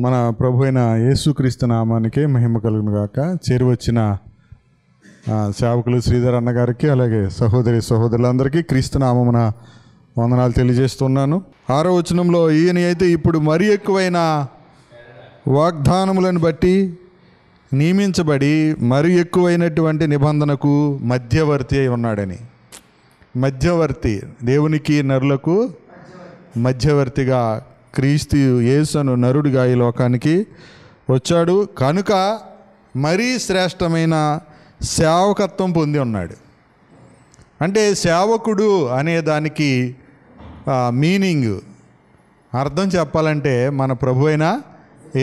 మన ప్రభు అయిన యేసుక్రీస్తు నామానికి మహిమ కలుగును గాక. చేరువచ్చిన సేవకులు శ్రీధర్ అన్నగారికి, అలాగే సహోదరులందరికీ క్రీస్తు నామమున వందనాలు తెలియజేస్తున్నాను. 6వ వచనంలో, ఈయన అయితే ఇప్పుడు మరి ఎక్కువైన వాగ్దానములను బట్టి నియమించబడి మరి ఎక్కువైనటువంటి నిబంధనకు మధ్యవర్తి అయి ఉన్నాడని. మధ్యవర్తి, దేవునికి నరులకు మధ్యవర్తిగా క్రీస్తు యేసును నరుడిగా ఈ లోకానికి వచ్చాడు కనుక మరీ శ్రేష్టమైన సేవకత్వం పొంది ఉన్నాడు. అంటే సేవకుడు అనే దానికి మీనింగ్, అర్థం చెప్పాలంటే మన ప్రభు అయిన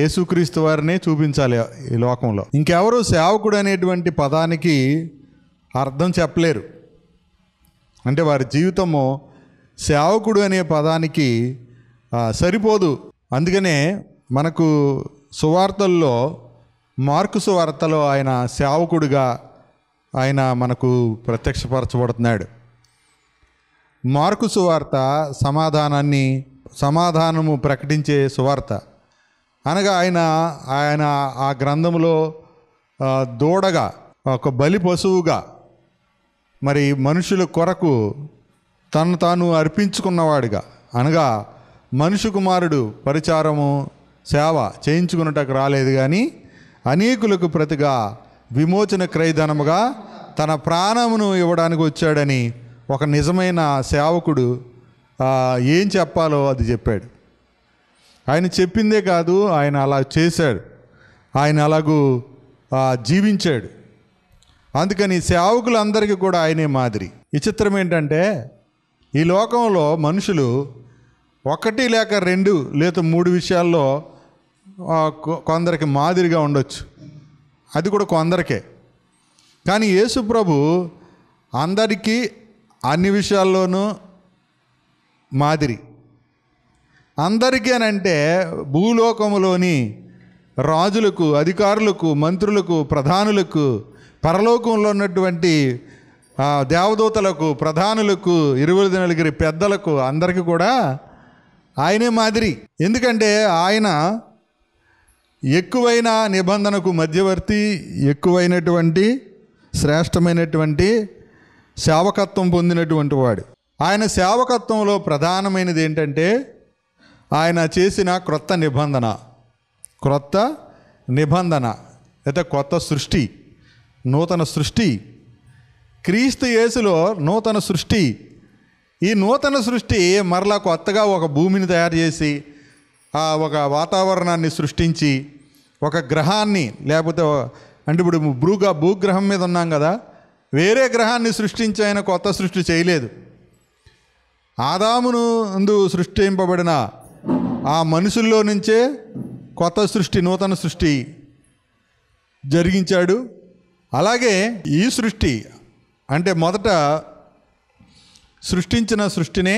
యేసుక్రీస్తు వారిని చూపించాలి ఈ లోకంలో. ఇంకెవరు సేవకుడు అనేటువంటి పదానికి అర్థం చెప్పలేరు. అంటే వారి జీవితము సేవకుడు అనే పదానికి సరిపోదు. అందుకనే మనకు సువార్తల్లో, మార్కు సువార్తలో ఆయన సేవకుడిగా ఆయన మనకు ప్రత్యక్షపరచబడుతున్నాడు. మార్కు సువార్త సమాధానము ప్రకటించే సువార్త అనగా ఆయన ఆ గ్రంథంలో దూడగా, ఒక బలి పశువుగా, మరి మనుషుల కొరకు తను తాను అర్పించుకున్నవాడుగా, అనగా మనుషు కుమారుడు పరిచారము సేవ చేయించుకున్నట్టుకు రాలేదు కానీ అనేకులకు ప్రతిగా విమోచన క్రయధనముగా తన ప్రాణమును ఇవ్వడానికి వచ్చాడని ఒక నిజమైన సేవకుడు ఏం చెప్పాలో అది చెప్పాడు. ఆయన చెప్పిందే కాదు, ఆయన అలా చేశాడు, ఆయన అలాగూ జీవించాడు. అందుకని సేవకులందరికీ కూడా ఆయనే మాదిరి. విచిత్రం ఏంటంటే, ఈ లోకంలో మనుషులు 1 లేక 2 లేదా 3 విషయాల్లో కొందరికి మాదిరిగా ఉండొచ్చు, అది కూడా కొందరికే. కానీ యేసు ప్రభు అందరికీ అన్ని విషయాల్లోనూ మాదిరి. అందరికీ అని అంటే భూలోకములోని రాజులకు, అధికారులకు, మంత్రులకు, ప్రధానులకు, పరలోకంలో ఉన్నటువంటి దేవదూతలకు, ప్రధానులకు, 24 పెద్దలకు, అందరికీ కూడా ఆయనే మాదిరి. ఎందుకంటే ఆయన ఎక్కువైన నిబంధనకు మధ్యవర్తి, ఎక్కువైనటువంటి శ్రేష్టమైనటువంటి సేవకత్వం పొందినటువంటి వాడు. ఆయన సేవకత్వంలో ప్రధానమైనది ఏంటంటే ఆయన చేసిన క్రొత్త నిబంధన అయితే కొత్త సృష్టి, నూతన సృష్టి. క్రీస్తు యేసులో నూతన సృష్టి. ఈ నూతన సృష్టి మరలా కొత్తగా ఒక భూమిని తయారు చేసి, ఒక వాతావరణాన్ని సృష్టించి, ఒక గ్రహాన్ని, లేకపోతే అంటే ఇప్పుడు భూగ్రహం మీద ఉన్నాం కదా, వేరే గ్రహాన్ని సృష్టించి ఆయన కొత్త సృష్టి చేయలేదు. ఆదామును అందు సృష్టింపబడిన ఆ మనుషుల్లో నుంచే కొత్త సృష్టి, నూతన సృష్టి జరిగించాడు. అలాగే ఈ సృష్టి అంటే మొదట సృష్టించిన సృష్టినే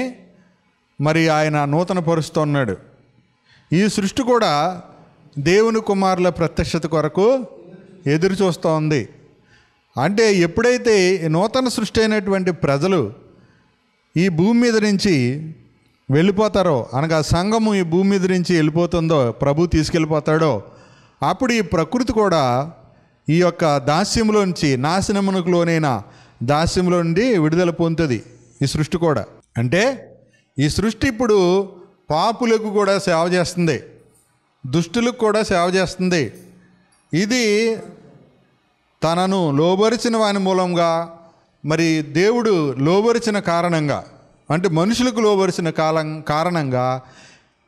మరి ఆయన నూతన పరుస్తున్నాడు. ఈ సృష్టి కూడా దేవుని కుమారుల ప్రత్యక్షత కొరకు ఎదురు చూస్తూ ఉంది. అంటే ఎప్పుడైతే నూతన సృష్టి అయినటువంటి ప్రజలు ఈ భూమి మీద నుంచి వెళ్ళిపోతారో, అనగా సంఘము ఈ భూమి మీద నుంచి వెళ్ళిపోతుందో, ప్రభు తీసుకెళ్ళిపోతాడో, అప్పుడు ఈ ప్రకృతి కూడా ఈ యొక్క దాస్యంలోంచి, నాశనమునకు లోనైన దాస్యంలో నుండి విడుదల పొందుతుంది. ఈ సృష్టి కూడా అంటే ఈ సృష్టి ఇప్పుడు పాపులకు కూడా సేవ చేస్తుంది, దుష్టులకు కూడా సేవ చేస్తుంది. ఇది తనను లోబరిచిన వాని మూలంగా, మరి దేవుడు లోబరిచిన కారణంగా, అంటే మనుషులకు లోబరిచిన కారణంగా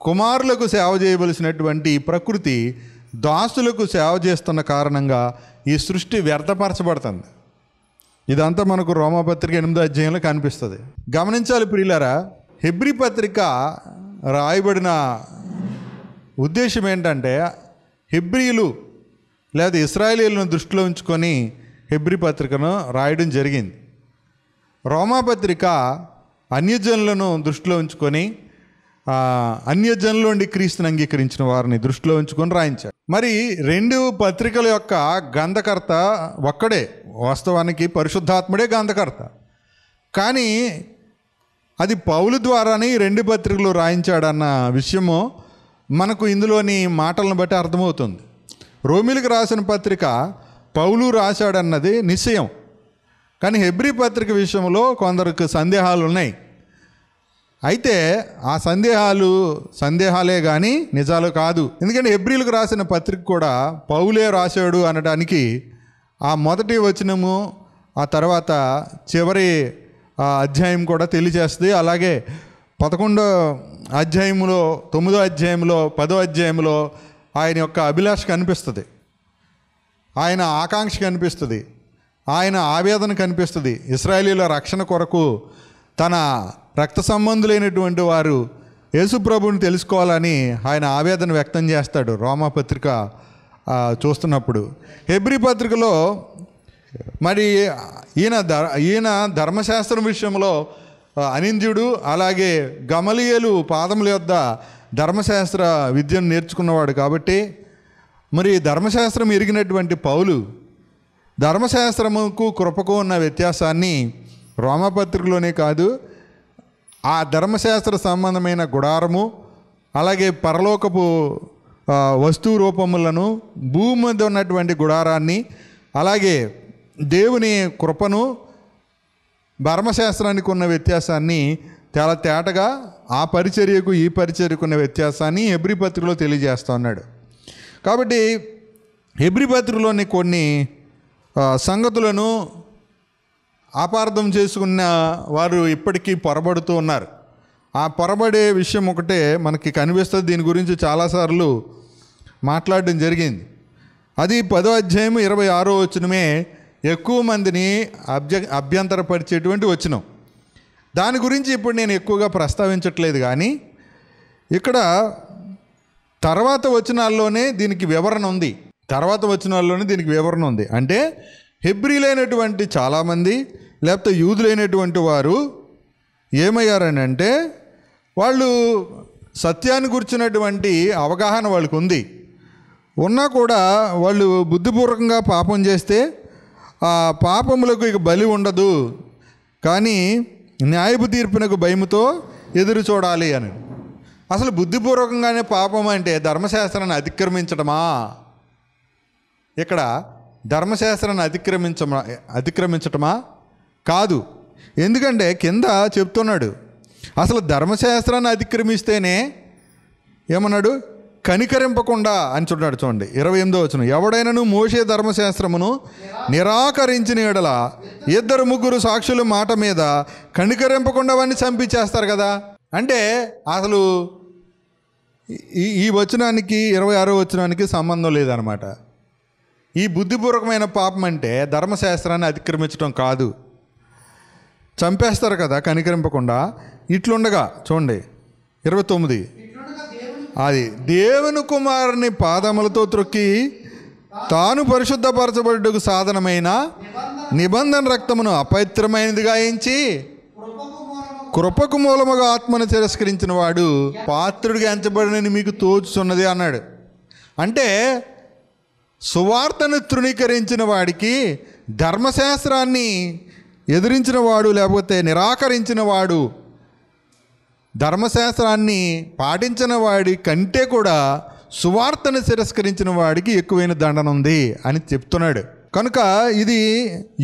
కుమారులకు సేవ చేయవలసినటువంటి ప్రకృతి దాసులకు సేవ చేస్తున్న కారణంగా ఈ సృష్టి వ్యర్థపరచబడుతుంది. ఇదంతా మనకు రోమాపత్రిక 8వ అధ్యాయంలో కనిపిస్తుంది. గమనించాలి ప్రియులారా, హెబ్రీ పత్రిక రాయబడిన ఉద్దేశం ఏంటంటే, హెబ్రీలు లేదా ఇశ్రాయేలీయులను దృష్టిలో ఉంచుకొని హెబ్రీ పత్రికను రాయడం జరిగింది. రోమాపత్రిక అన్యజనులను దృష్టిలో ఉంచుకొని, అన్యజనుల నుండి క్రీస్తుని అంగీకరించిన వారిని దృష్టిలో ఉంచుకొని రాయించాడు. మరి 2 పత్రికల యొక్క గ్రంథకర్త ఒక్కడే, వాస్తవానికి పరిశుద్ధాత్ముడే గ్రంథకర్త. కానీ అది పౌలు ద్వారానే 2 పత్రికలు రాయించాడన్న విషయము మనకు ఇందులోని మాటలను బట్టి అర్థమవుతుంది. రోమీలకు రాసిన పత్రిక పౌలు రాశాడన్నది నిశ్చయం, కానీ హెబ్రీ పత్రిక విషయంలో కొందరికి సందేహాలు ఉన్నాయి. అయితే ఆ సందేహాలే కానీ నిజాలు కాదు. ఎందుకంటే హెబ్రీలకు రాసిన పత్రిక కూడా పౌలే రాశాడు అనడానికి ఆ మొదటి వచనము, ఆ తర్వాత చివరి అధ్యాయం కూడా తెలియజేస్తుంది. అలాగే 11వ అధ్యాయంలో, 9వ అధ్యాయంలో, 10వ అధ్యాయంలో ఆయన యొక్క అభిలాష కనిపిస్తుంది, ఆయన ఆకాంక్ష కనిపిస్తుంది, ఆయన ఆవేదన కనిపిస్తుంది. ఇశ్రాయేలీల రక్షణ కొరకు తన రక్త సంబంధులైనటువంటి వారు యేసు ప్రభువుని తెలుసుకోవాలని ఆయన ఆవేదన వ్యక్తం చేస్తాడు రోమాపత్రిక చూస్తున్నప్పుడు. హెబ్రీ పత్రికలో మరి ఈయన ధర్మశాస్త్రం విషయంలో అనింద్యుడు, అలాగే గమలీయేలు పాదముల యొద్ద ధర్మశాస్త్ర విద్యను నేర్చుకున్నవాడు కాబట్టి మరి ధర్మశాస్త్రం ఎరిగినటువంటి పౌలు ధర్మశాస్త్రముకు కృపకు ఉన్న వ్యత్యాసాన్ని రోమపత్రికలోనే కాదు, ఆ ధర్మశాస్త్ర సంబంధమైన గుడారము, అలాగే పరలోకపు వస్తువు రూపములను, భూమి మీద ఉన్నటువంటి గుడారాన్ని, అలాగే దేవుని కృపను, ధర్మశాస్త్రానికి ఉన్న వ్యత్యాసాన్ని చాలా తేటగా ఆ పరిచర్యకు ఈ పరిచర్యకు ఉన్న వ్యత్యాసాన్ని హెబ్రీ పత్రికలో తెలియజేస్తూ ఉన్నాడు. కాబట్టి హెబ్రీ పత్రికలోని కొన్ని సంగతులను అపార్థం చేసుకున్న వారు ఇప్పటికీ పొరబడుతూ ఉన్నారు. ఆ పొరబడే విషయం ఒకటే మనకి కనిపిస్తుంది. దీని గురించి చాలాసార్లు మాట్లాడడం జరిగింది. అది 10వ అధ్యాయం 26వ వచనమే ఎక్కువ మందిని అభ్యంతరపరిచేటువంటి వచనం. దాని గురించి ఇప్పుడు నేను ఎక్కువగా ప్రస్తావించట్లేదు, కానీ ఇక్కడ తర్వాత వచనాల్లోనే దీనికి వివరణ ఉంది. అంటే హెబ్రీలైనటువంటి చాలామంది, లేకపోతే యూదులైనటువంటి వారు ఏమయ్యారని అంటే, వాళ్ళు సత్యాన్ని గురించినటువంటి అవగాహన వాళ్ళకు ఉంది, ఉన్నా కూడా వాళ్ళు బుద్ధిపూర్వకంగా పాపం చేస్తే ఆ పాపములకు ఇక బలి ఉండదు, కానీ న్యాయపు తీర్పునకు భయముతో ఎదురు చూడాలి అని. అసలు బుద్ధిపూర్వకంగానే పాపం అంటే ధర్మశాస్త్రాన్ని అతిక్రమించడమా? ఇక్కడ ధర్మశాస్త్రాన్ని అతిక్రమించటమా? కాదు. ఎందుకంటే కింద చెప్తున్నాడు, అసలు ధర్మశాస్త్రాన్ని అతిక్రమిస్తేనే ఏమన్నాడు, కనికరింపకుండా అని చూడండి. 28వ వచనం, ఎవడైనను మోషే ధర్మశాస్త్రమును నిరాకరించిన యెడల 2-3 సాక్షుల మాట మీద కనికరింపకుండా వాడిని చంపించేస్తారు కదా. అంటే అసలు ఈ వచనానికి 26వ వచనానికి సంబంధం లేదనమాట. ఈ బుద్ధిపూర్వకమైన పాపం అంటే ధర్మశాస్త్రాన్ని అతిక్రమించడం కాదు, చంపేస్తారు కదా కనికరింపకుండా. ఇట్లుండగా చూడండి 29, అది దేవుని కుమారుని పాదములతో త్రొక్కి తాను పరిశుద్ధపరచబడ్డకు సాధనమైన నిబంధన రక్తమును అపవిత్రమైనదిగా ఎంచి కృపకు మూలముగా ఆత్మను తిరస్కరించిన వాడు పాత్రుడిగా ఎంచబడినని మీకు తోచుచున్నది అన్నాడు. అంటే సువార్తను తృణీకరించిన వాడికి, ధర్మశాస్త్రాన్ని ఎదిరించిన వాడు లేకపోతే నిరాకరించిన వాడు, ధర్మశాస్త్రాన్ని పాటించిన వాడి కంటే కూడా సువార్తను తిరస్కరించిన వాడికి ఎక్కువైన దండన ఉంది అని చెప్తున్నాడు. కనుక ఇది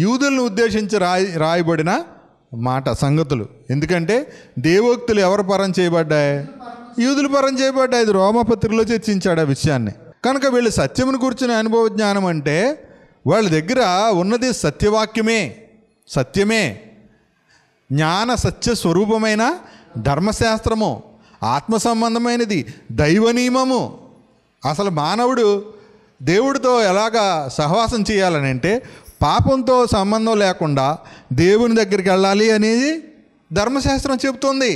యూదులను ఉద్దేశించి రాయబడిన మాట, సంగతులు. ఎందుకంటే దేవోక్తులు ఎవరు పరం చేయబడ్డాయి? యూదులు పరం చేయబడ్డాయి. ఇది రోమపత్రికలో చర్చించాడు ఆ విషయాన్ని. కనుక వీళ్ళు సత్యమును కూర్చునే అనుభవ జ్ఞానం అంటే వాళ్ళ దగ్గర ఉన్నది సత్యమే, జ్ఞాన సత్య స్వరూపమైన ధర్మశాస్త్రము, ఆత్మ సంబంధమైనది, దైవ నియమము. అసలు మానవుడు దేవుడితో ఎలాగా సహవాసం చేయాలని అంటే పాపంతో సంబంధం లేకుండా దేవుని దగ్గరికి వెళ్ళాలి అనేది ధర్మశాస్త్రం చెబుతుంది.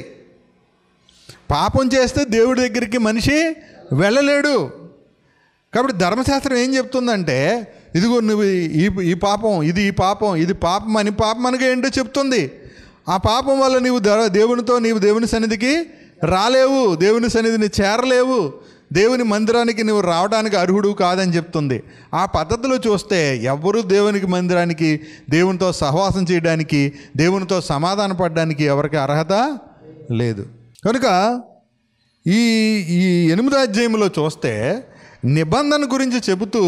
పాపం చేస్తే దేవుడి దగ్గరికి మనిషి వెళ్ళలేడు. కాబట్టి ధర్మశాస్త్రం ఏం చెప్తుందంటే, ఇదిగో నువ్వు ఈ పాపం, ఇది పాపం అని పాపం ఏంటో చెప్తుంది. ఆ పాపం వల్ల నీవు దేవుని సన్నిధికి రాలేవు, దేవుని సన్నిధిని చేరలేవు, దేవుని మందిరానికి నువ్వు రావడానికి అర్హుడు కాదని చెప్తుంది. ఆ పద్ధతిలో చూస్తే ఎవరు దేవునికి మందిరానికి, దేవునితో సహవాసం చేయడానికి, దేవునితో సమాధాన పడడానికి ఎవరికి అర్హత లేదు. కనుక ఈ ఈ 8వ అధ్యాయంలో చూస్తే నిబంధన గురించి చెబుతూ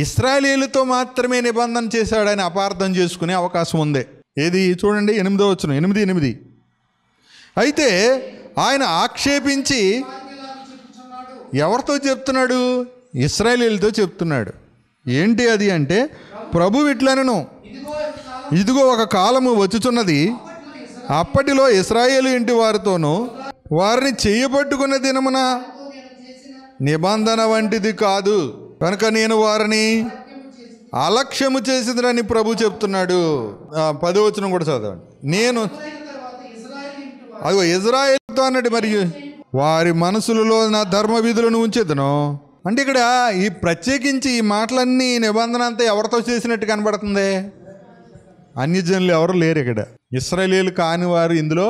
ఇశ్రాయేలీయులతో మాత్రమే నిబంధన చేశాడని అపార్థం చేసుకునే అవకాశం ఉంది. ఏది చూడండి, 8వ వచనం, 8:8. అయితే ఆయన ఆక్షేపించి ఎవరితో చెప్తున్నాడు? ఇశ్రాయేలీయులతో చెప్తున్నాడు. ఏంటి అది అంటే, ప్రభు ఇట్లనను, ఇదిగో ఒక కాలము వచ్చుచున్నది, అప్పటిలో ఇశ్రాయేలు ఇంటి వారితోనూ వారిని చేయబట్టుకున్న దినమున నిబంధన వంటిది కాదు కనుక నేను వారిని అలక్ష్యము చేసిదని ప్రభు చెప్తున్నాడు. 10వ వచనం కూడా చదవండి. నేను అదిగో ఇశ్రాయేలుతో అన్నాడు, మరియు వారి మనసులలో నా ధర్మ విధులను ఉంచేదను. అంటే ఇక్కడ ఈ ప్రత్యేకించి ఈ మాటలన్నీ నిబంధన అంతా ఎవరితో చేసినట్టు కనబడుతుంది? అన్యజనులు ఎవరు లేరు ఇక్కడ. ఇశ్రాయేలీయులు కాని వారు ఇందులో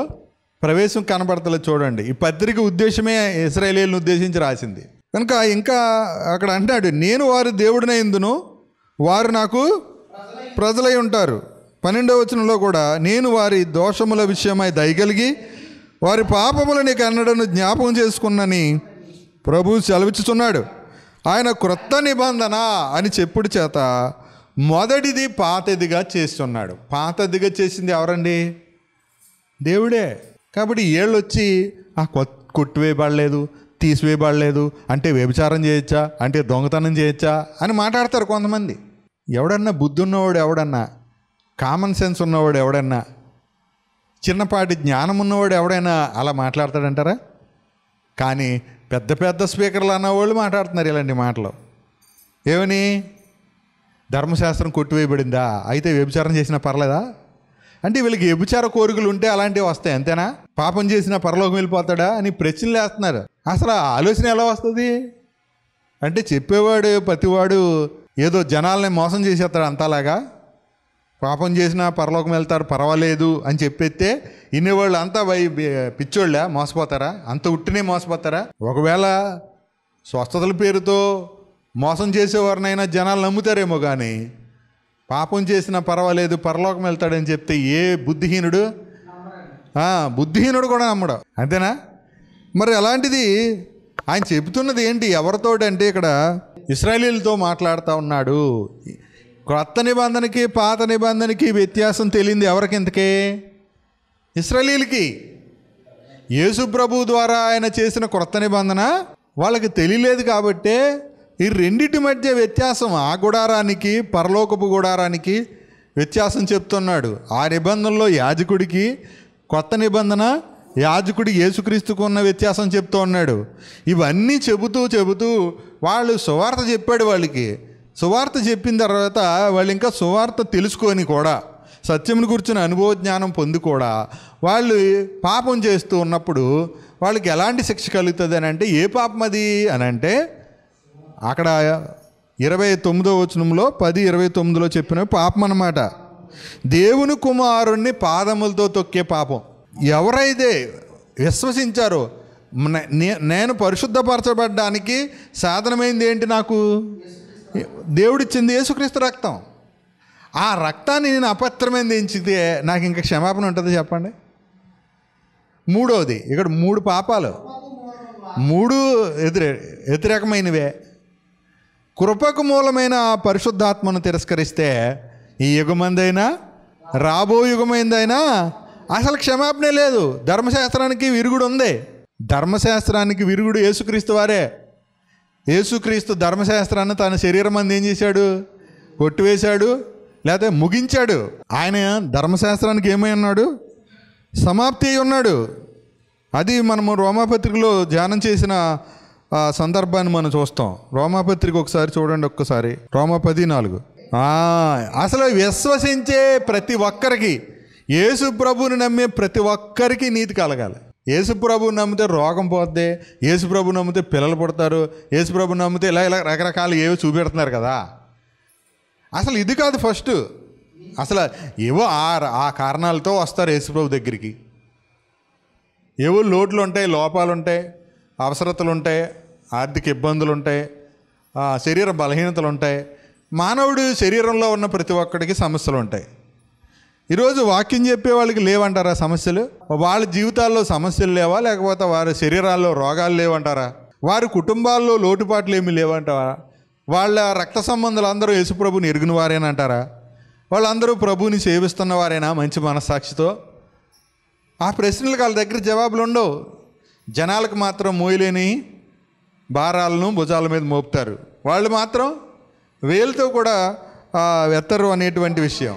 ప్రవేశం కనబడతలేదు. చూడండి, ఈ పత్రిక ఉద్దేశమే ఇశ్రాయేలీయులను ఉద్దేశించి రాసింది కనుక ఇంకా అక్కడ అంటాడు, నేను వారి దేవుడినైందును, వారు నాకు ప్రజలై ఉంటారు. 12వ వచనంలో కూడా, నేను వారి దోషముల విషయమై దయగలిగి వారి పాపములు నీకు అన్నడను జ్ఞాపకం చేసుకున్నని ప్రభు సెలవిచ్చుచున్నాడు. ఆయన క్రొత్త నిబంధన అని చెప్పుడు చేత మొదటిది పాతదిగా చేస్తున్నాడు. పాతదిగా చేసింది ఎవరండి? దేవుడే. కాబట్టి ఏళ్ళు వచ్చి కొట్టివేయబడలేదు, తీసివేయబడలేదు అంటే వ్యభిచారం చేయొచ్చా, అంటే దొంగతనం చేయొచ్చా అని మాట్లాడతారు కొంతమంది. ఎవడన్నా బుద్ధి ఉన్నవాడు, ఎవడన్నా కామన్ సెన్స్ ఉన్నవాడు, ఎవడన్నా చిన్నపాటి జ్ఞానం ఉన్నవాడు ఎవడైనా అలా మాట్లాడతాడంటారా? కానీ పెద్ద పెద్ద స్పీకర్లు అన్నవాళ్ళు మాట్లాడుతున్నారు ఇలాంటి మాటలు. ఏమని? ధర్మశాస్త్రం కొట్టివేయబడిందా, అయితే వ్యభిచారం చేసినా పర్లేదా? అంటే వీళ్ళకి వ్యభిచార కోరికలు ఉంటే అలాంటివి వస్తాయి, అంతేనా? పాపం చేసినా పరలోకం వెళ్ళిపోతాడా అని ప్రశ్నలు వేస్తున్నారు. అసలు ఆలోచన ఎలా వస్తుంది అంటే, చెప్పేవాడు ప్రతివాడు ఏదో జనాల్ని మోసం చేసేస్తాడు అంతలాగా. పాపం చేసినా పరలోకం వెళ్తారు పర్వాలేదు అని చెప్పేస్తే ఇన్నేవాళ్ళు అంతా పిచ్చోళ్ళ మోసపోతారా? అంత ఉట్టినే మోసపోతారా? ఒకవేళ స్వస్థతల పేరుతో మోసం చేసేవారినైనా జనాలు నమ్ముతారేమో, కానీ పాపం చేసినా పర్వాలేదు పరలోకం వెళ్తాడని చెప్తే ఏ బుద్ధిహీనుడు కూడా నమ్మడు, అంతేనా? మరి అలాంటిది ఆయన చెబుతున్నది ఏంటి ఎవరితోటంటే, ఇక్కడ ఇశ్రాయేలీయులతో మాట్లాడుతూ ఉన్నాడు. క్రొత్త నిబంధనకి పాత నిబంధనకి వ్యత్యాసం తెలియంది ఎవరికి? ఇంతకే ఇశ్రాయేలీయులకి. యేసు ప్రభు ద్వారా ఆయన చేసిన క్రొత్త నిబంధన వాళ్ళకి తెలియలేదు కాబట్టే ఈ రెండిటి మధ్య వ్యత్యాసం, ఆ గుడారానికి పరలోకపు గుడారానికి వ్యత్యాసం చెప్తున్నాడు. ఆ నిబంధనలో యాజకుడికి, కొత్త నిబంధన యాజకుడి యేసుక్రీస్తుకు ఉన్న వ్యత్యాసం చెప్తూ ఉన్నాడు. ఇవన్నీ చెబుతూ వాళ్ళు సువార్త చెప్పాడు. వాళ్ళకి సువార్త చెప్పిన తర్వాత వాళ్ళు ఇంకా సువార్త తెలుసుకొని కూడా, సత్యమును గురించిన అనుభవ జ్ఞానం పొంది కూడా వాళ్ళు పాపం చేస్తూ ఉన్నప్పుడు వాళ్ళకి ఎలాంటి శిక్ష కలుగుతుంది అని అంటే, ఏ పాపం అది అని అంటే, అక్కడ 29వ వచనంలో 10:29లో చెప్పిన పాపం అన్నమాట. దేవుని కుమారుణ్ణి పాదములతో తొక్కే పాపం. ఎవరైతే విశ్వసించారో, నేను పరిశుద్ధపరచబడ్డానికి సాధనమైంది ఏంటి? నాకు దేవుడిచ్చింది యేసుక్రీస్తు రక్తం. ఆ రక్తాన్ని నేను అపవిత్రమైంది ఎంచితే నాకు ఇంకా క్షమాపణ ఉంటుంది చెప్పండి? మూడోది, ఇక్కడ 3 పాపాలు, 3 వ్యతిరేకమైనవే. కృపకు మూలమైన పరిశుద్ధాత్మను తిరస్కరిస్తే ఈ యుగమందైనా రాబో యుగమైందైనా అసలు క్షమాపణే లేదు. ధర్మశాస్త్రానికి విరుగుడు ఉంది. ధర్మశాస్త్రానికి విరుగుడు యేసుక్రీస్తు వారే. యేసుక్రీస్తు ధర్మశాస్త్రాన్ని తన శరీరం అందు ఏం చేశాడు? కొట్టివేశాడు, లేకపోతే ముగించాడు. ఆయన ధర్మశాస్త్రానికి ఏమై ఉన్నాడు? సమాప్తి అయి ఉన్నాడు. అది మనము రోమాపత్రికలో ధ్యానం చేసిన సందర్భాన్ని మనం చూస్తాం. రోమాపత్రిక ఒకసారి చూడండి, ఒక్కసారి రోమా 10:4. అసలు విశ్వసించే ప్రతి ఒక్కరికి, యేసు ప్రభువుని నమ్మే ప్రతి ఒక్కరికి నీతి కలగాలి. యేసు ప్రభువుని నమ్మితే రోగం పోద్ది, యేసు ప్రభువుని నమ్మితే పిల్లలు పుడతారు, యేసు ప్రభువుని నమ్మితే ఇలా రకరకాలు ఏవో చూపెడుతున్నారు కదా. అసలు ఇది కాదు ఫస్ట్. అసలు ఏవో ఆ కారణాలతో వస్తారు యేసు ప్రభు దగ్గరికి. ఏవో లోట్లు ఉంటాయి, లోపాలు ఉంటాయి, అవసరతలు ఉంటాయి, ఆర్థిక ఇబ్బందులు ఉంటాయి, శరీర బలహీనతలు ఉంటాయి. మానవుడు శరీరంలో ఉన్న ప్రతి ఒక్కడికి సమస్యలు ఉంటాయి. ఈరోజు వాక్యం చెప్పే వాళ్ళకి లేవంటారా సమస్యలు? వాళ్ళ జీవితాల్లో సమస్యలు లేవా, లేకపోతే వారి శరీరాల్లో రోగాలు లేవంటారా? వారి కుటుంబాల్లో లోటుపాట్లు ఏమీ లేవంటారా? వాళ్ళ రక్త సంబంధాలు అందరూ యేసుప్రభుని ఎరిగిన వారేనంటారా? వాళ్ళందరూ ప్రభువుని సేవిస్తున్న వారేనా మంచి మనస్సాక్షితో? ఆ ప్రశ్నలకు వాళ్ళ దగ్గర జవాబులు ఉండవు. జనాలకు మాత్రం మోయలేని భారాలను భుజాల మీద మోపుతారు. వాళ్ళు మాత్రం వేలుతో కూడా ఎత్తరు అనేటువంటి విషయం.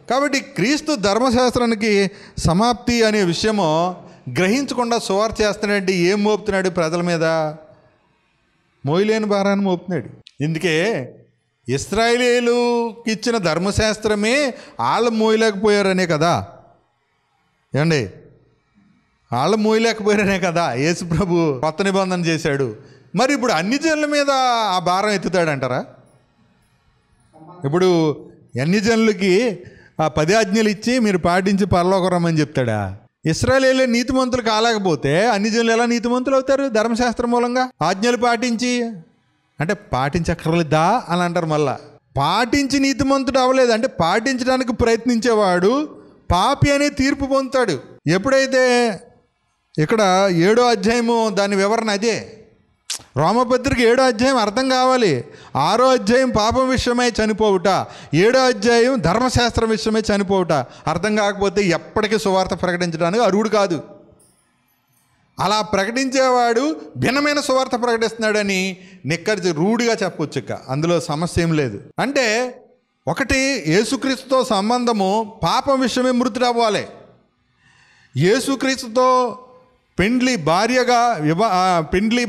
కాబట్టి క్రీస్తు ధర్మశాస్త్రానికి సమాప్తి అనే విషయము గ్రహించకుండా సువార్త చేస్తున్నాడు. ఏం మోపుతున్నాడు ప్రజల మీద? మోయలేని భారాన్ని మోపుతున్నాడు. ఇందుకే ఇశ్రాయేలీయులకు ఇచ్చిన ధర్మశాస్త్రమే వాళ్ళు మోయలేకపోయారనే కదా. ఏమండి, వాళ్ళు మోయలేకపోయారనే కదా యేసు ప్రభు కొత్త నిబంధన చేశాడు. మరి ఇప్పుడు అన్ని జనుల మీద ఆ భారం ఎత్తుతాడంటారా? ఇప్పుడు అన్ని జనులకి ఆ 10 ఆజ్ఞలు ఇచ్చి మీరు పాటించి పరలోకం రమ్మని చెప్తాడా? ఇశ్రాయేలీయులే నీతిమంతులు కాలేకపోతే అన్ని జనులు ఎలా నీతిమంతులు అవుతారు? ధర్మశాస్త్రం మూలంగా ఆజ్ఞలు పాటించి. అంటే పాటించక్కర్లేదా అని అంటారు. మళ్ళా పాటించి నీతిమంతుడు అవ్వలేదు అంటే పాటించడానికి ప్రయత్నించేవాడు పాపి అనే తీర్పు పొందుతాడు. ఎప్పుడైతే ఇక్కడ 7వ అధ్యాయము దాని వివరణ అదే. రోమపత్రిక 7వ అధ్యాయం అర్థం కావాలి. 6వ అధ్యాయం పాపం విషయమై చనిపోవుట, 7వ అధ్యాయం ధర్మశాస్త్రం విషయమై చనిపోవుట అర్థం కాకపోతే ఎప్పటికీ సువార్త ప్రకటించడానికి అర్హుడు కాదు. అలా ప్రకటించేవాడు భిన్నమైన సువార్త ప్రకటిస్తున్నాడని నిక్కర్చి రూఢిగా చెప్పొచ్చు. ఇక అందులో సమస్య ఏం లేదు. అంటే ఒకటి, యేసుక్రీస్తుతో సంబంధము పాపం విషయమే మృతుడు అవ్వాలి. యేసుక్రీస్తుతో పెండ్లి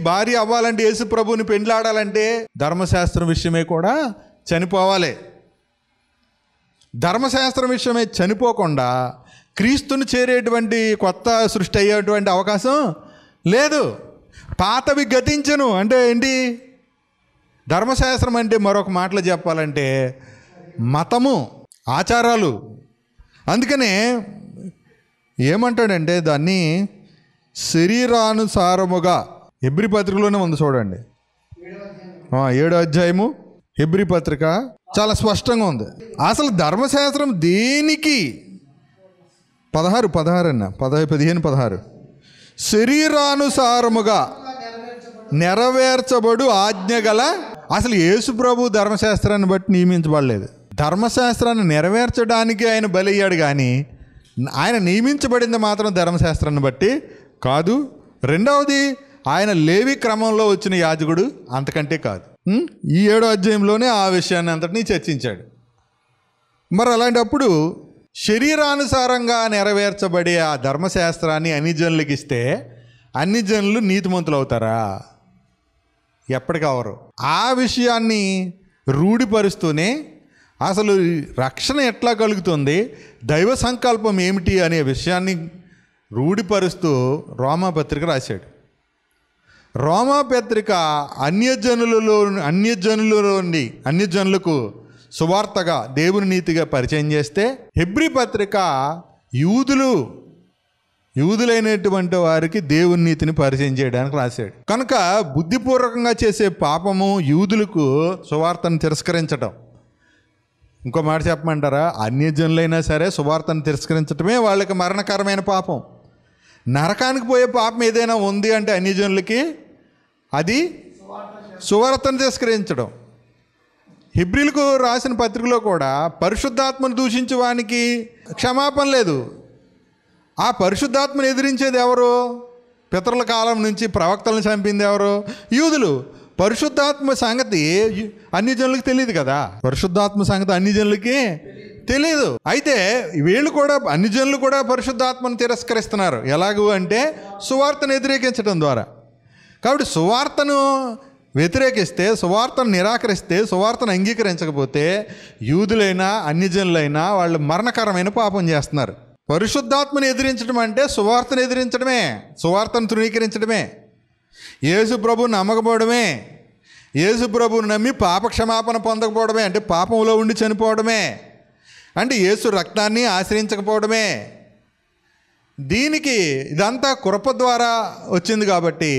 భార్య అవ్వాలంటే, యేసు ప్రభుని పెండ్లాడాలంటే ధర్మశాస్త్రం విషయమే కూడా చనిపోవాలి. ధర్మశాస్త్రం విషయమే చనిపోకుండా క్రీస్తుని చేరేటువంటి కొత్త సృష్టి అయ్యేటువంటి అవకాశం లేదు. పాతవి గతించను అంటే ఏంటి? ధర్మశాస్త్రం అంటే మరొక మాటలో చెప్పాలంటే మతము, ఆచారాలు. అందుకనే ఏమంటాడంటే దాన్ని శరీరానుసారముగా హెబ్రీ పత్రికలోనే ఉంది చూడండి. 7వ అధ్యాయము హెబ్రీ పత్రిక చాలా స్పష్టంగా ఉంది. అసలు ధర్మశాస్త్రం దేనికి? 15 శరీరానుసారముగా నెరవేర్చబడు ఆజ్ఞ గల. అసలు యేసు ప్రభు ధర్మశాస్త్రాన్ని బట్టి నియమించబడలేదు. ధర్మశాస్త్రాన్ని నెరవేర్చడానికి ఆయన బలయ్యాడు, కానీ ఆయన నియమించబడింది మాత్రం ధర్మశాస్త్రాన్ని బట్టి కాదు. రెండవది, ఆయన లేవి క్రమంలో వచ్చిన యాజకుడు, అంతకంటే కాదు. ఈ 7వ అధ్యాయంలోనే ఆ విషయాన్ని అంతటినీ చర్చించాడు. మరి అలాంటప్పుడు శరీరానుసారంగా నెరవేర్చబడే ఆ ధర్మశాస్త్రాన్ని అన్ని జనులకు ఇస్తే అన్ని జనులు నీతిమంతులు అవుతారా? ఎప్పటికవరు. ఆ విషయాన్ని రూఢిపరుస్తూనే అసలు రక్షణ ఎట్లా కలుగుతుంది, దైవ సంకల్పం ఏమిటి అనే విషయాన్ని రూఢిపరుస్తూ రోమాపత్రిక రాశాడు. రోమాపత్రిక అన్యజనులకు సువార్తగా దేవుని నీతిగా పరిచయం చేస్తే, హెబ్రీ పత్రిక యూదులైనటువంటి వారికి దేవుని నీతిని పరిచయం చేయడానికి రాశాడు. కనుక బుద్ధిపూర్వకంగా చేసే పాపము యూదులకు సువార్తను తిరస్కరించటం. ఇంకో మాట చెప్పమంటారా? అన్యజనులైనా సరే సువార్తను తిరస్కరించటమే వాళ్ళకి మరణకరమైన పాపం. నరకానికి పోయే పాపం ఏదైనా ఉంది అంటే అన్యజనులకి అది సువార్తను తిరస్కరించడం. హెబ్రీలకు రాసిన పత్రికలో కూడా పరిశుద్ధాత్మను దూషించే వానికి క్షమాపణ లేదు. ఆ పరిశుద్ధాత్మను ఎదిరించేది ఎవరు? పితరుల కాలం నుంచి ప్రవక్తలను చంపింది ఎవరు? యూదులు. పరిశుద్ధాత్మ సంగతి అన్ని జనులకు తెలియదు కదా. పరిశుద్ధాత్మ సంగతి అన్ని జనులకి తెలియదు. అయితే వీళ్ళు కూడా, అన్ని జనులు కూడా పరిశుద్ధాత్మను తిరస్కరిస్తున్నారు. ఎలాగూ అంటే సువార్తను వ్యతిరేకించడం ద్వారా. కాబట్టి సువార్తను వ్యతిరేకిస్తే, సువార్తను నిరాకరిస్తే, సువార్తను అంగీకరించకపోతే యూదులైనా అన్ని జనులైనా వాళ్ళు మరణకరమైన పాపం చేస్తున్నారు. పరిశుద్ధాత్మను ఎదిరించడం అంటే సువార్తను ఎదిరించడమే, సువార్తను తృణీకరించడమే, యేసు ప్రభువుని నమ్మకపోవడమే, యేసు ప్రభువుని నమ్మి పాపక్షమాపణ పొందకపోవడమే, అంటే పాపంలో ఉండి చనిపోవడమే, అంటే యేసు రక్తాన్ని ఆశ్రయించకపోవడమే. దీనికి ఇదంతా కృప ద్వారా వచ్చింది కాబట్టి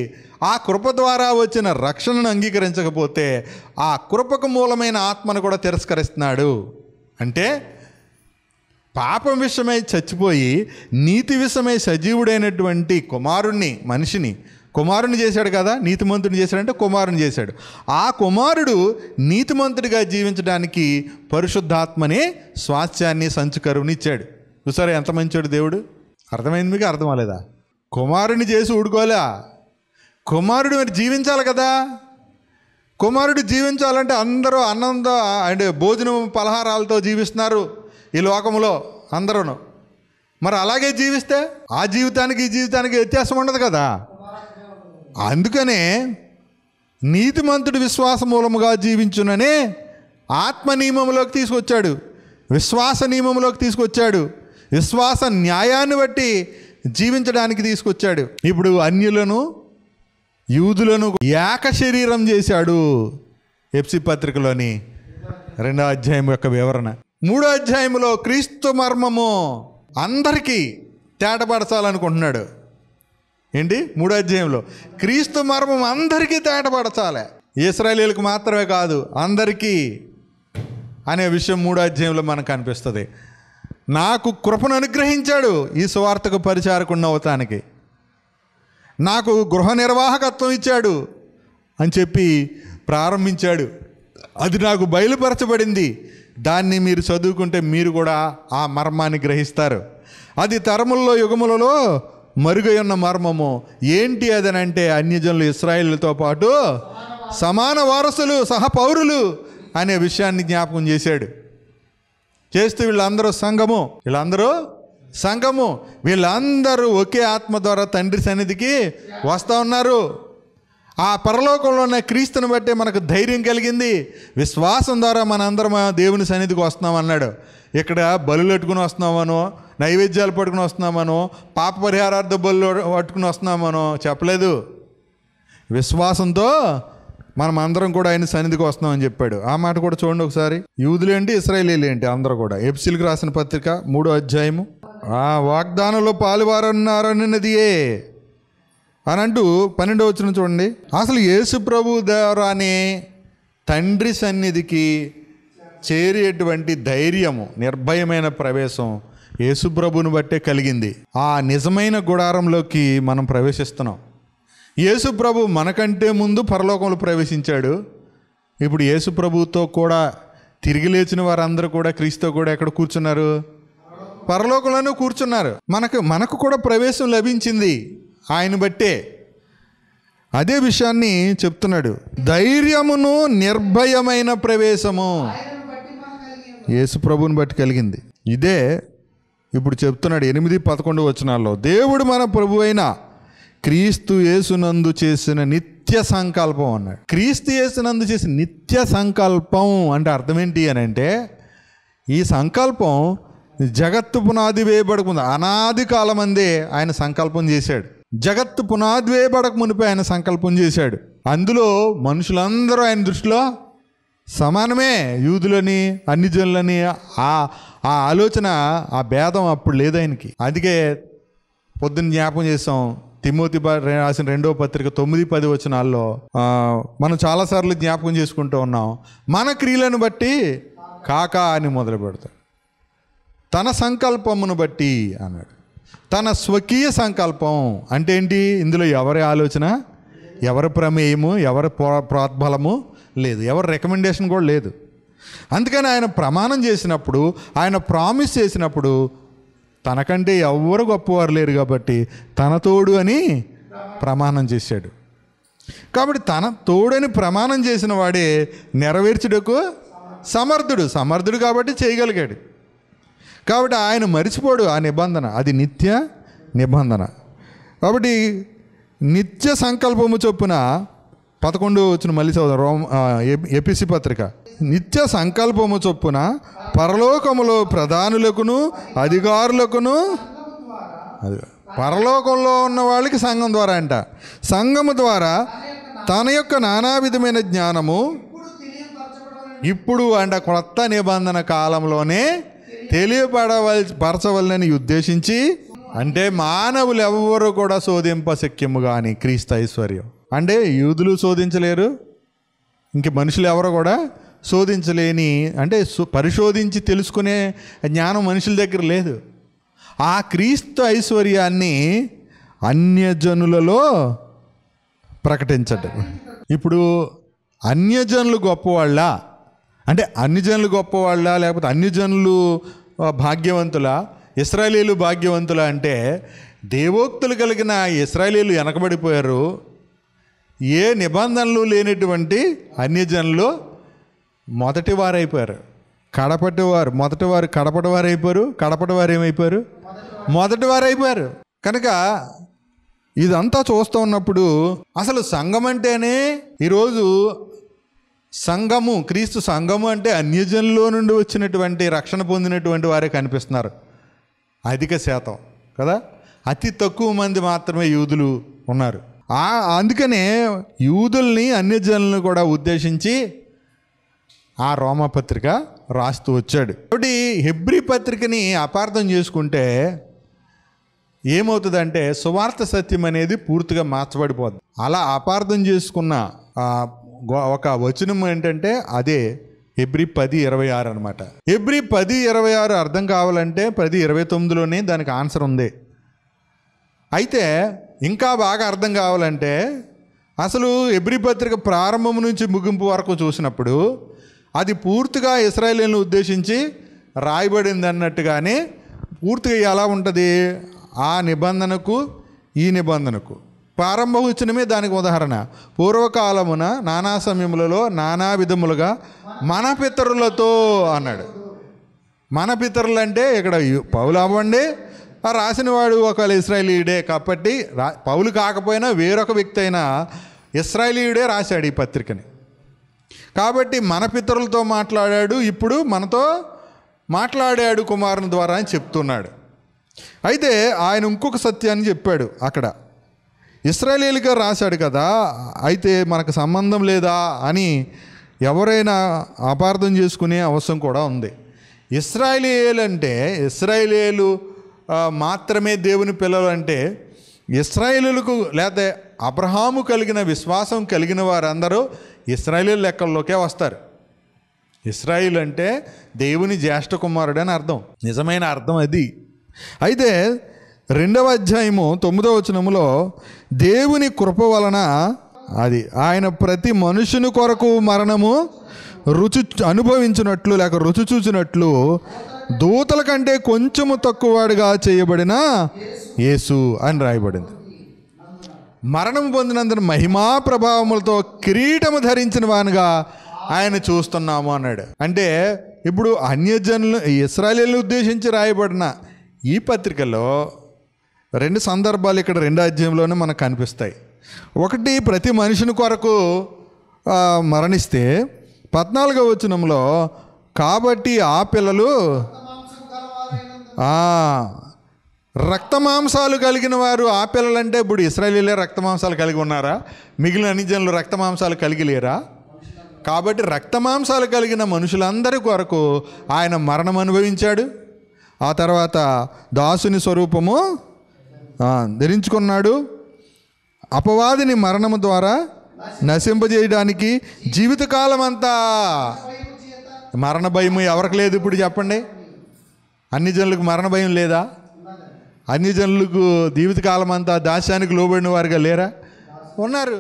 ఆ కృప ద్వారా వచ్చిన రక్షణను అంగీకరించకపోతే ఆ కృపకు మూలమైన ఆత్మను కూడా తిరస్కరిస్తున్నాడు. అంటే పాపం విషయమై చచ్చిపోయి నీతి విషయమై సజీవుడైనటువంటి కుమారుణ్ణి చేశాడు కదా. నీతిమంతుడిని చేశాడంటే కుమారుని చేశాడు. ఆ కుమారుడు నీతిమంతుడిగా జీవించడానికి పరిశుద్ధాత్మనే స్వాస్థ్యాన్ని సంచుకరువుని ఇచ్చాడు. చూసారా ఎంత మంచోడు దేవుడు. అర్థమైంది మీకు? అర్థం అవ్వలేదా? కుమారుని చేసి ఊడుకోలే. కుమారుడు మరి జీవించాలి కదా. కుమారుడు జీవించాలంటే అందరూ అన్నంతో అంటే భోజనం పలహారాలతో జీవిస్తున్నారు ఈ లోకంలో అందరూ. మరి అలాగే జీవిస్తే ఆ జీవితానికి ఈ జీవితానికి వ్యత్యాసం ఉండదు కదా. అందుకనే నీతిమంతుడు విశ్వాస మూలముగా జీవించుననే ఆత్మ నియమంలోకి తీసుకొచ్చాడు, విశ్వాస నియమంలోకి తీసుకొచ్చాడు, విశ్వాస న్యాయాన్ని బట్టి జీవించడానికి తీసుకొచ్చాడు. ఇప్పుడు అన్యులను యూదులను ఏక శరీరం చేశాడు. ఎఫ్సి పత్రికలోని 2వ అధ్యాయం యొక్క వివరణ. 3వ అధ్యాయంలో క్రీస్తు మర్మము అందరికీ తేటపరచాలనుకుంటున్నాడు. ఏంటి? 3వ అధ్యాయంలో క్రీస్తు మర్మం అందరికీ తేటపరచాలి. ఇశ్రాయేలీయులకు మాత్రమే కాదు, అందరికీ అనే విషయం 3వ అధ్యాయంలో మనకు కనిపిస్తుంది. నాకు కృపను అనుగ్రహించాడు ఈ సువార్తకు పరిచారకుడిని అవటానికి, నాకు గృహ నిర్వాహకత్వం ఇచ్చాడు అని చెప్పి ప్రారంభించాడు. అది నాకు బయలుపరచబడింది. దాన్ని మీరు చదువుకుంటే మీరు కూడా ఆ మర్మాన్ని గ్రహిస్తారు. అది తరముల్లో యుగములలో మరుగై ఉన్న మర్మము. ఏంటి అదనంటే అన్యజనులు ఇశ్రాయేలుతో పాటు సమాన వారసులు, సహపౌరులు అనే విషయాన్ని జ్ఞాపకం చేశాడు. చేస్తూ వీళ్ళందరూ వీళ్ళందరూ ఒకే ఆత్మ ద్వారా తండ్రి సన్నిధికి వస్తూ ఉన్నారు. ఆ పరలోకంలో ఉన్న క్రీస్తుని బట్టే మనకు ధైర్యం కలిగింది. విశ్వాసం ద్వారా మనందరం దేవుని సన్నిధికి వస్తున్నాం అన్నాడు. ఇక్కడ బలులు పట్టుకుని వస్తున్నామనో, నైవేద్యాలు పట్టుకుని వస్తున్నామనో, పాప పరిహారార్థ బలు పట్టుకుని వస్తున్నామనో చెప్పలేదు. విశ్వాసంతో మనం అందరం కూడా ఆయన సన్నిధికి వస్తున్నామని చెప్పాడు. ఆ మాట కూడా చూడండి ఒకసారి. యూదులేంటి, ఇశ్రాయేలీయులు ఏంటి, అందరూ కూడా. ఎఫెసీయులకు రాసిన పత్రిక 3వ అధ్యాయము. ఆ వాగ్దానంలో పాలువారన్నారన్నదియే అని అంటూ 12వ వచనం చూడండి. అసలు యేసు ప్రభు ద్వారానే తండ్రి సన్నిధికి చేరేటువంటి ధైర్యము, నిర్భయమైన ప్రవేశం యేసు ప్రభుని బట్టే కలిగింది. ఆ నిజమైన గుడారంలోకి మనం ప్రవేశిస్తున్నాం. యేసు ప్రభు మనకంటే ముందు పరలోకంలో ప్రవేశించాడు. ఇప్పుడు యేసు ప్రభుతో కూడా తిరిగి లేచిన వారందరూ కూడా క్రీస్తుతో కూడా ఎక్కడ కూర్చున్నారు? పరలోకంలోనే కూర్చున్నారు. మనకు కూడా ప్రవేశం లభించింది ఆయన బట్టే. అదే విషయాన్ని చెప్తున్నాడు. ధైర్యమును నిర్భయమైన ప్రవేశము యేసు ప్రభుని బట్టి కలిగింది. ఇదే ఇప్పుడు చెప్తున్నాడు 8-11 వచనాల్లో. దేవుడు మన ప్రభు అయిన క్రీస్తు యేసునందు చేసిన నిత్య సంకల్పం అన్నాడు. క్రీస్తు యేసునందు చేసిన నిత్య సంకల్పం అంటే అర్థం ఏంటి అని అంటే, ఈ సంకల్పం జగత్తు పునాది వేయబడకుండా అనాది కాలమందే ఆయన సంకల్పం చేశాడు. జగత్తు పునాది వేయబడక మునిపే ఆయన సంకల్పం చేశాడు. అందులో మనుషులందరూ ఆయన దృష్టిలో సమానమే. యూదులని అన్ని జనులని ఆ ఆలోచన, ఆ భేదం అప్పుడు లేదు ఆయనకి. అందుకే పొద్దున్న జ్ఞాపకం చేసాం, తిమోతి రాసిన 2వ పత్రిక 9-10 వచనాల్లో మనం చాలాసార్లు జ్ఞాపకం చేసుకుంటూ ఉన్నాం. మన క్రియలను బట్టి కాక అని మొదలు పెడతాడు. తన సంకల్పమును బట్టి అన్నాడు. తన స్వకీయ సంకల్పం అంటే ఏంటి? ఇందులో ఎవరి ఆలోచన, ఎవరి ప్రమేయము, ఎవరి ప్రోద్బలము లేదు, ఎవరి రికమెండేషన్ కూడా లేదు. అందుకని ఆయన ప్రమాణం చేసినప్పుడు, ఆయన ప్రామిస్ చేసినప్పుడు తనకంటే ఎవ్వరు గొప్పవారు లేరు కాబట్టి తన తోడు అని ప్రమాణం చేశాడు. కాబట్టి తన తోడని ప్రమాణం చేసిన వాడే నెరవేర్చుటకు సమర్థుడు కాబట్టి చేయగలిగాడు. కాబట్టి ఆయన మరిచిపోడు ఆ నిబంధన, అది నిత్య నిబంధన. కాబట్టి నిత్య సంకల్పము చొప్పున 11 వచ్చిన మళ్ళీ చదువు ఎపిసి పత్రిక. నిత్య సంకల్పము చొప్పున పరలోకములో ప్రధానులకును అధికారులకును, పరలోకంలో ఉన్న వాళ్ళకి సంఘం ద్వారా అంట, సంఘము ద్వారా తన యొక్క నానా విధమైన జ్ఞానము ఇప్పుడు అంట కొత్త నిబంధన కాలంలోనే పరచవలనని ఉద్దేశించి, అంటే మానవులు ఎవ్వరూ కూడా శోధింపశక్యము కానీ క్రీస్తు ఐశ్వర్యం అంటే యూదులు శోధించలేరు, ఇంక మనుషులు ఎవరో కూడా శోధించలేని, అంటే పరిశోధించి తెలుసుకునే జ్ఞానం మనుషుల దగ్గర లేదు. ఆ క్రీస్తు ఐశ్వర్యాన్ని అన్యజనులలో ప్రకటించడం. ఇప్పుడు అన్యజనులు గొప్పవాళ్ళ, అంటే అన్యజనులు గొప్పవాళ్ళ లేకపోతే అన్యజనులు భాగ్యవంతులా, ఇశ్రాయేలీయులు భాగ్యవంతులా అంటే దేవోక్తులు కలిగిన ఇశ్రాయేలీయులు వెనకబడిపోయారు. ఏ నిబంధనలు లేనటువంటి అన్యజనులు మొదటి వారైపోయారు. కడపటి వారు అయిపోయారు. కడపటి వారు ఏమైపోయారు? మొదటి వారు అయిపోయారు. కనుక ఇదంతా చూస్తూ ఉన్నప్పుడు అసలు సంఘం అంటేనే ఈరోజు సంఘము, క్రీస్తు సంఘము అంటే అన్యజనుల్లో నుండి వచ్చినటువంటి రక్షణ పొందినటువంటి వారే కనిపిస్తున్నారు అధిక శాతం కదా. అతి తక్కువ మంది మాత్రమే యూదులు ఉన్నారు. అందుకనే యూదుల్ని అన్యజనులను కూడా ఉద్దేశించి ఆ రోమాపత్రిక రాస్తూ వచ్చాడు. కాబట్టి హెబ్రీ పత్రికని అపార్థం చేసుకుంటే ఏమవుతుందంటే సువార్త సత్యం అనేది పూర్తిగా మార్చబడిపోద్ది. అలా అపార్థం చేసుకున్న ఒక వచనం ఏంటంటే అదే హెబ్రీ 10:26 అనమాట. హెబ్రీ 10:26 అర్థం కావాలంటే 10:29లోనే దానికి ఆన్సర్ ఉంది. అయితే ఇంకా బాగా అర్థం కావాలంటే అసలు హెబ్రీ పత్రిక ప్రారంభం నుంచి ముగింపు వరకు చూసినప్పుడు అది పూర్తిగా ఇశ్రాయేలీయులను ఉద్దేశించి రాయబడింది అన్నట్టుగానే పూర్తిగా ఎలా ఉంటుంది, ఆ నిబంధనకు ఈ నిబంధనకు ప్రారంభ వచనమే దానికి ఉదాహరణ. పూర్వకాలమున నానా సమయములలో నానా విధములుగా మన పితరులతో అన్నాడు. మన పితరులు అంటే ఇక్కడ పౌలు అవ్వండి, ఆ రాసినవాడు ఒకవేళ ఇశ్రాయేలీయుడే కాబట్టి పౌలు కాకపోయినా వేరొక వ్యక్తి అయినా ఇశ్రాయేలీయుడే రాశాడు ఈ పత్రికని. కాబట్టి మన పితరులతో మాట్లాడాడు, ఇప్పుడు మనతో మాట్లాడాడు కుమారుని ద్వారా అని చెప్తున్నాడు. అయితే ఆయన ఇంకొక సత్యాన్ని చెప్పాడు అక్కడ. ఇశ్రాయేలీయులుగా రాశాడు కదా, అయితే మనకు సంబంధం లేదా అని ఎవరైనా అపార్థం చేసుకునే అవసరం కూడా ఉంది. ఇశ్రాయేలీయులు అంటే ఇశ్రాయేలీయులు మాత్రమే దేవుని పిల్లలు అంటే ఇశ్రాయేలీయులకు లేకపోతే అబ్రహాము కలిగిన విశ్వాసం కలిగిన వారందరూ ఇశ్రాయేలీయుల లెక్కల్లోకే వస్తారు. ఇశ్రాయేల్ అంటే దేవుని జ్యేష్ఠ కుమారుడు అని అర్థం, నిజమైన అర్థం అది. అయితే 2వ అధ్యాయము 9వ వచనములో దేవుని కృప వలన అది ఆయన ప్రతి మనుషుని కొరకు మరణము అనుభవించినట్లు లేక రుచి చూచినట్లు దూతల కంటే కొంచెము తక్కువవాడుగా చేయబడిన యేసు అని రాయబడింది. మరణం పొందినందున మహిమా ప్రభావములతో కిరీటము ధరించిన వానుగా ఆయన చూస్తున్నాము అన్నాడు. అంటే ఇప్పుడు అన్యజనులు ఇశ్రాయేలీయులను ఉద్దేశించి రాయబడిన ఈ పత్రికలో 2 సందర్భాలు ఇక్కడ 2వ అధ్యాయంలోనే మనకు కనిపిస్తాయి. ఒకటి ప్రతి మనిషిని కొరకు మరణిస్తే 14వ వచనంలో కాబట్టి ఆ పిల్లలు రక్తమాంసాలు కలిగిన వారు, ఆ పిల్లలంటే ఇప్పుడు ఇశ్రాయేలీయులే రక్తమాంసాలు కలిగి ఉన్నారా? మిగిలిన అన్యజనులు రక్తమాంసాలు కలిగి లేరా? కాబట్టి రక్తమాంసాలు కలిగిన మనుషులందరి కొరకు ఆయన మరణం అనుభవించాడు. ఆ తర్వాత దాసుని స్వరూపము ధరించుకున్నాడు. అపవాదిని మరణము ద్వారా నశింపజేయడానికి జీవితకాలం అంతా మరణ భయం ఎవరికి లేదు? ఇప్పుడు చెప్పండి, అన్ని జనులకు మరణ భయం లేదా? అన్ని జనులకు జీవితకాలం అంతా దాస్యానికి లోబడిన వారుగా లేరా? ఉన్నారు.